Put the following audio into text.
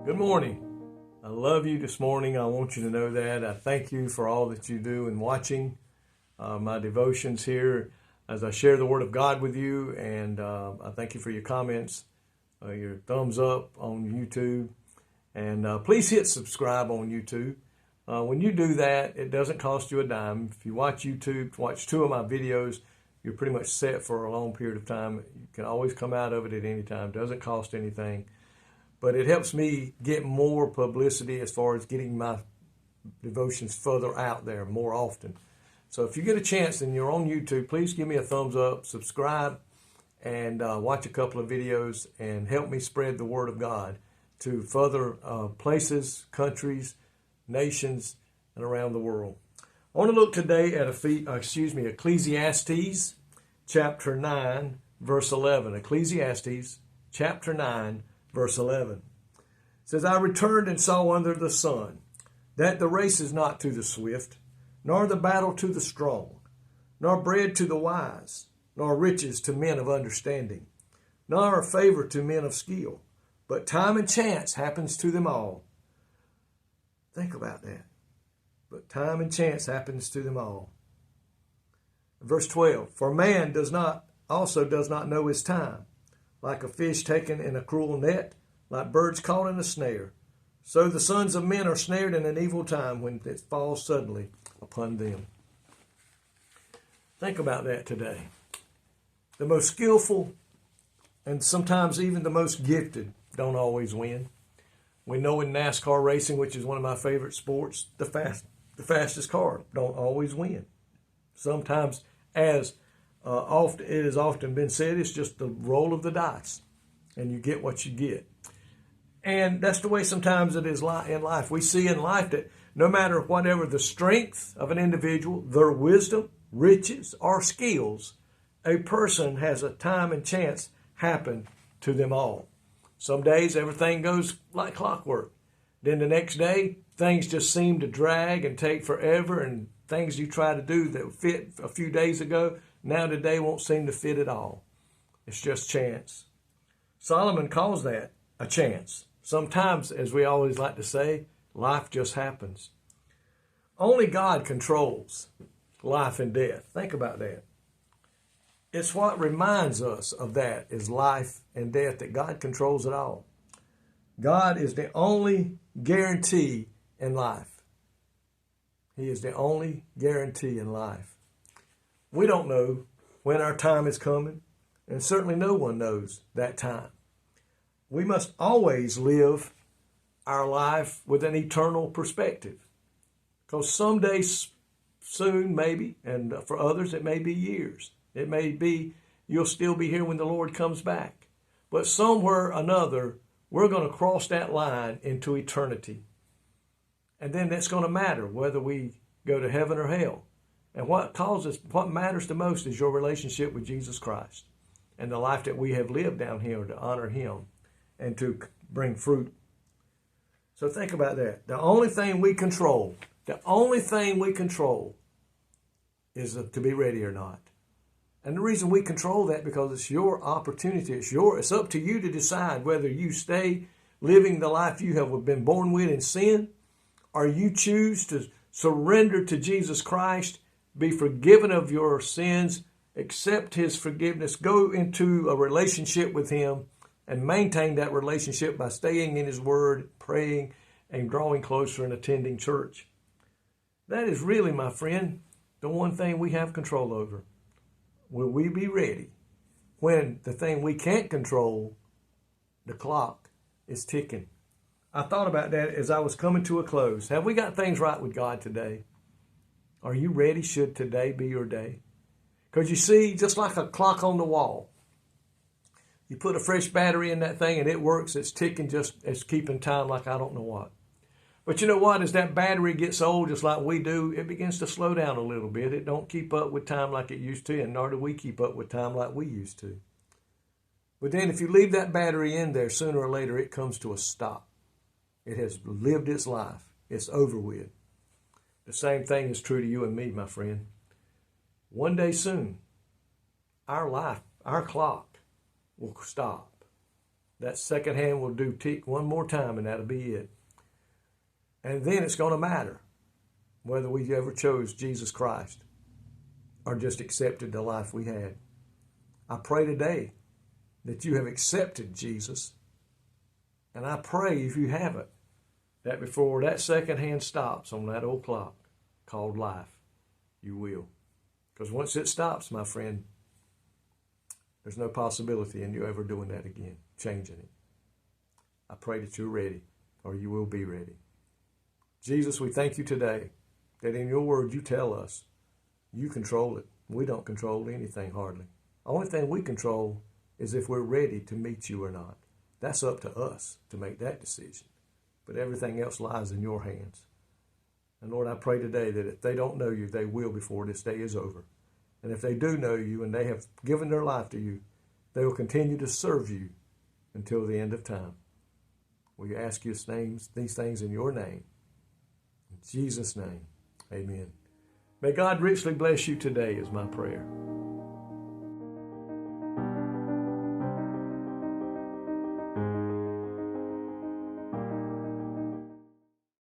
Good morning. I love you this morning. I want you to know that. I thank you for all that you do in watching my devotions here as I share the Word of God with you. And I thank you for your comments, your thumbs up on YouTube. And please hit subscribe on YouTube. When you do that, it doesn't cost you a dime. If you watch YouTube, watch 2 of my videos, you're pretty much set for a long period of time. You can always come out of it at any time. It doesn't cost anything. But it helps me get more publicity as far as getting my devotions further out there more often. So if you get a chance and you're on YouTube, please give me a thumbs up, subscribe, and watch a couple of videos and help me spread the Word of God to further places, countries, nations, and around the world. I want to look today at Ecclesiastes chapter 9, verse 11. Ecclesiastes chapter 9, verse 11. It says, I returned and saw under the sun that the race is not to the swift, nor the battle to the strong, nor bread to the wise, nor riches to men of understanding, nor favor to men of skill, but time and chance happens to them all. Think about that. But time and chance happens to them all. Verse 12, for man does not know his time. Like a fish taken in a cruel net, like birds caught in a snare. So the sons of men are snared in an evil time when it falls suddenly upon them. Think about that today. The most skillful and sometimes even the most gifted don't always win. We know in NASCAR racing, which is one of my favorite sports, the fastest car don't always win. Sometimes, as it has often been said, it's just the roll of the dice, and you get what you get. And that's the way sometimes it is in life. We see in life that no matter whatever the strength of an individual, their wisdom, riches, or skills, a person has a time and chance happen to them all. Some days everything goes like clockwork. Then the next day, things just seem to drag and take forever, and things you try to do that fit a few days ago, now today won't seem to fit at all. It's just chance. Solomon calls that a chance. Sometimes, as we always like to say, life just happens. Only God controls life and death. Think about that. It's what reminds us of that is life and death, that God controls it all. God is the only guarantee in life. He is the only guarantee in life. We don't know when our time is coming, and certainly no one knows that time. We must always live our life with an eternal perspective, because someday soon, maybe, and for others it may be years. It may be you'll still be here when the Lord comes back. But somewhere or another, we're going to cross that line into eternity. And then that's going to matter whether we go to heaven or hell. And what matters the most is your relationship with Jesus Christ and the life that we have lived down here to honor Him and to bring fruit. So think about that. The only thing we control is to be ready or not. And the reason we control that because it's your opportunity. It's up to you to decide whether you stay living the life you have been born with in sin, or you choose to surrender to Jesus Christ, be forgiven of your sins, accept His forgiveness, go into a relationship with Him, and maintain that relationship by staying in His Word, praying, and drawing closer and attending church. That is really, my friend, the one thing we have control over. Will we be ready when the thing we can't control, the clock, is ticking? I thought about that as I was coming to a close. Have we got things right with God today? Are you ready? Should today be your day? Because you see, just like a clock on the wall, you put a fresh battery in that thing and it works. It's ticking, just it's keeping time like I don't know what. But you know what? As that battery gets old, just like we do, it begins to slow down a little bit. It don't keep up with time like it used to, and nor do we keep up with time like we used to. But then if you leave that battery in there, sooner or later it comes to a stop. It has lived its life. It's over with. The same thing is true to you and me, my friend. One day soon, our life, our clock will stop. That second hand will do tick one more time, and that'll be it. And then it's going to matter whether we ever chose Jesus Christ or just accepted the life we had. I pray today that you have accepted Jesus. And I pray, if you haven't, that before that second hand stops on that old clock called life, you will. Because once it stops, my friend, there's no possibility in you ever doing that again, changing it. I pray that you're ready, or you will be ready. Jesus, we thank you today that in your word you tell us you control it. We don't control anything hardly. The only thing we control is if we're ready to meet you or not. That's up to us to make that decision. But everything else lies in your hands. And Lord, I pray today that if they don't know you, they will before this day is over. And if they do know you and they have given their life to you, they will continue to serve you until the end of time. We ask you these things in your name. In Jesus' name, amen. May God richly bless you today is my prayer.